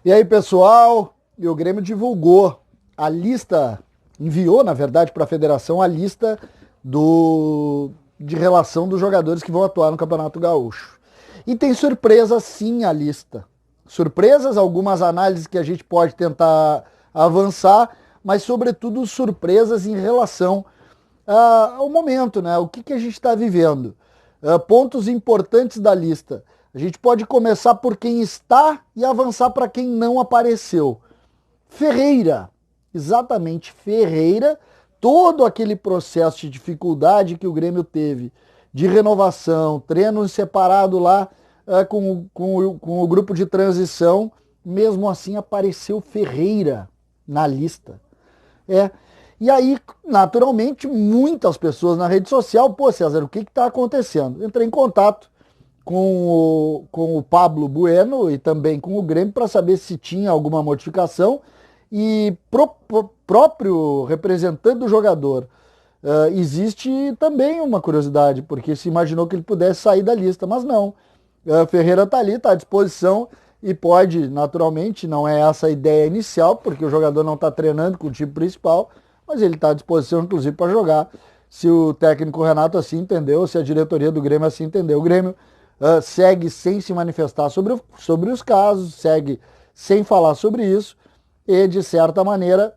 E aí, pessoal, e o Grêmio divulgou a lista, enviou, na verdade, para a federação a lista de relação dos jogadores que vão atuar no Campeonato Gaúcho. E tem surpresas sim a lista. Surpresas, algumas análises que a gente pode tentar avançar, mas sobretudo surpresas em relação ao momento, né? O que a gente está vivendo. Pontos importantes da lista. A gente pode começar por quem está e avançar para quem não apareceu. Ferreira, exatamente Ferreira, todo aquele processo de dificuldade que o Grêmio teve de renovação, treino separado lá com o grupo de transição, mesmo assim apareceu Ferreira na lista. E aí, naturalmente, muitas pessoas na rede social, pô, César, o que está acontecendo? Entrei em contato com o Pablo Bueno e também com o Grêmio para saber se tinha alguma modificação e próprio representante do jogador. Existe também uma curiosidade, porque se imaginou que ele pudesse sair da lista, mas não. Ferreira está ali, está à disposição e pode, naturalmente, não é essa a ideia inicial, porque o jogador não está treinando com o time principal, mas ele está à disposição, inclusive, para jogar, se o técnico Renato assim entendeu, se a diretoria do Grêmio assim entendeu. O Grêmio segue sem se manifestar sobre os casos, segue sem falar sobre isso e, de certa maneira,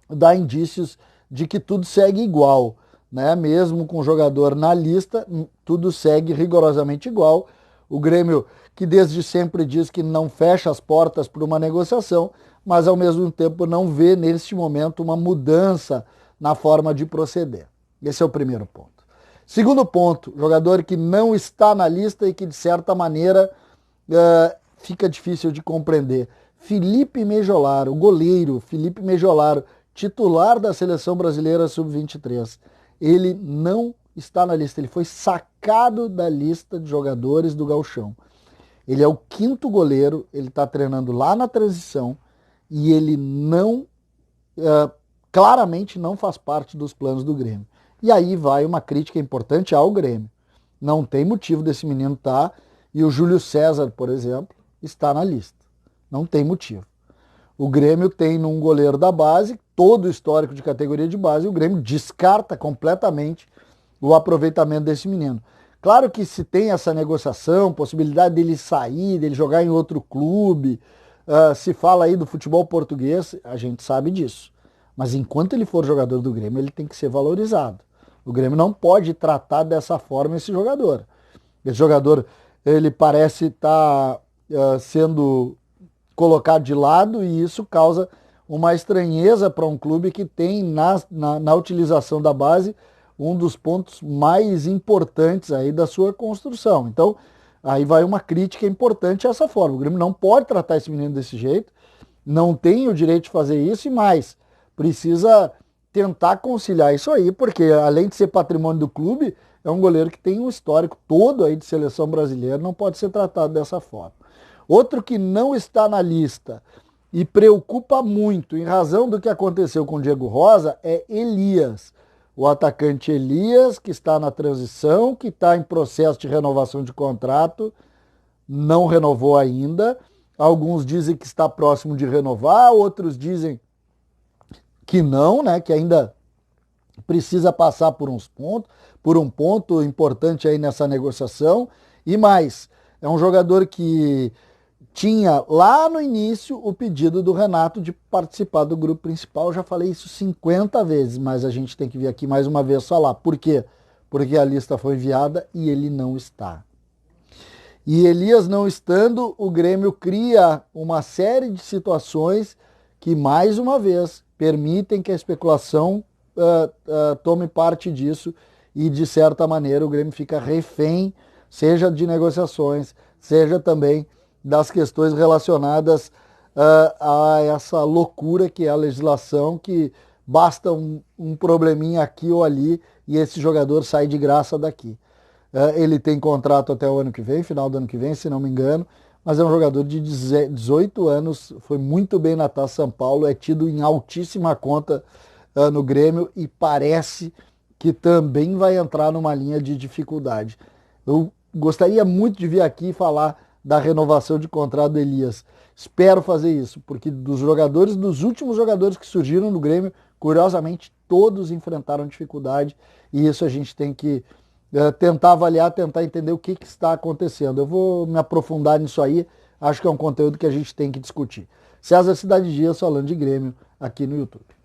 dá indícios de que tudo segue igual, né? Mesmo com o jogador na lista, tudo segue rigorosamente igual. O Grêmio, que desde sempre diz que não fecha as portas para uma negociação, mas ao mesmo tempo não vê neste momento uma mudança na forma de proceder. Esse é o primeiro ponto. Segundo ponto, jogador que não está na lista e que de certa maneira fica difícil de compreender. Felipe Mejolaro, o goleiro Felipe Mejolaro, titular da Seleção Brasileira Sub-23. Ele não está na lista, ele foi sacado da lista de jogadores do Gauchão. Ele é o quinto goleiro, ele está treinando lá na transição e ele claramente não faz parte dos planos do Grêmio. E aí vai uma crítica importante ao Grêmio. Não tem motivo desse menino estar, e o Júlio César, por exemplo, está na lista. Não tem motivo. O Grêmio tem num goleiro da base, todo o histórico de categoria de base, e o Grêmio descarta completamente o aproveitamento desse menino. Claro que se tem essa negociação, possibilidade dele sair, dele jogar em outro clube, se fala aí do futebol português, a gente sabe disso. Mas enquanto ele for jogador do Grêmio, ele tem que ser valorizado. O Grêmio não pode tratar dessa forma esse jogador. Esse jogador, ele parece estar sendo colocado de lado e isso causa uma estranheza para um clube que tem na utilização da base um dos pontos mais importantes aí da sua construção. Então, aí vai uma crítica importante a essa forma. O Grêmio não pode tratar esse menino desse jeito, não tem o direito de fazer isso e mais, precisa tentar conciliar isso aí, porque além de ser patrimônio do clube, é um goleiro que tem um histórico todo aí de seleção brasileira, não pode ser tratado dessa forma. Outro que não está na lista e preocupa muito em razão do que aconteceu com o Diego Rosa é Elias. O atacante Elias, que está na transição, que está em processo de renovação de contrato, não renovou ainda. Alguns dizem que está próximo de renovar, outros dizem que não, né, que ainda precisa passar por um ponto importante aí nessa negociação. E mais, é um jogador que tinha lá no início o pedido do Renato de participar do grupo principal. Eu já falei isso 50 vezes, mas a gente tem que vir aqui mais uma vez falar. Por quê? Porque a lista foi enviada e ele não está. E Elias não estando, o Grêmio cria uma série de situações que, mais uma vez, permitem que a especulação tome parte disso e, de certa maneira, o Grêmio fica refém, seja de negociações, seja também das questões relacionadas a essa loucura que é a legislação, que basta um probleminha aqui ou ali e esse jogador sai de graça daqui. Ele tem contrato até o ano que vem, final do ano que vem, se não me engano, mas é um jogador de 18 anos, foi muito bem na Taça São Paulo, é tido em altíssima conta no Grêmio e parece que também vai entrar numa linha de dificuldade. Eu gostaria muito de vir aqui falar da renovação de contrato do Elias. Espero fazer isso, porque dos últimos jogadores que surgiram no Grêmio, curiosamente, todos enfrentaram dificuldade e isso a gente tem que tentar avaliar, tentar entender o que está acontecendo. Eu vou me aprofundar nisso aí, acho que é um conteúdo que a gente tem que discutir. César Cidade Dias falando de Grêmio aqui no YouTube.